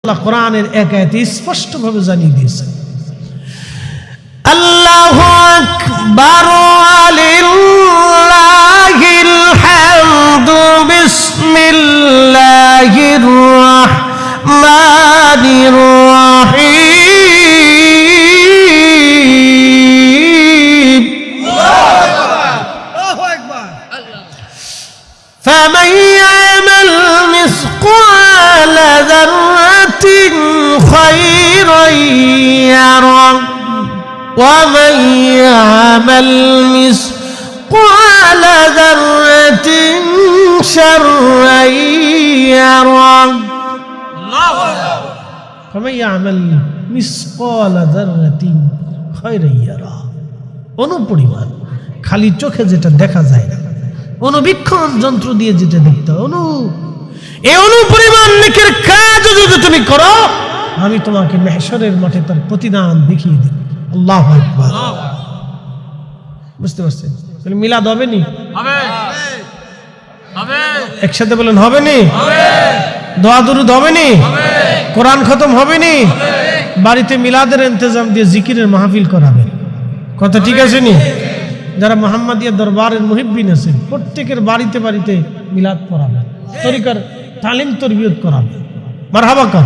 আল্লাহ কোরআনের এক আয়াতে স্পষ্টভাবে জানিয়ে দিয়েছেন, আল্লাহু আকবার ওয়ালিল্লাহিল হামদু বিসমিল্লাহির রাহমানির রাহিম। আল্লাহু আকবার। ফামান ইয়ামাল মিসকাল যাররাতিন খায়রান ইয়ারা ومن يعمل مثقال ذرة شرا يره ومن يعمل مثقال ذرة خيرا يره। অনুপরিমাণ খালি চোখে যেটা দেখা যায় না, অনুবীক্ষণ যন্ত্র দিয়ে যেটা দেখতে হয়, এই অনুপরিমাণ নেকের কাজ যদি তুমি করো, আমি তোমাকে মাহশরের মাঠে তার প্রতিদান দেখিয়ে দেব। আল্লাহু আকবার। বুঝতে পারছেন? তাহলে মিলাদ হবে নি? হবে। একসাথে বলেন হবে নি? দোয়া দুরুদ হবে নি? কোরআন খতম হবে নি? বাড়িতে মিলাদের ইন্তজাম দিয়ে জিকিরের মাহফিল করাবেন। কথা ঠিক আছে নি? যারা মুহাম্মাদিয়া দরবারের মুহিব্বিন আছেন প্রত্যেকের বাড়িতে বাড়িতে মিলাদ পড়াবেন, তরিকার তালিম তরবিয়ত করাবেন। মারহাবা কর।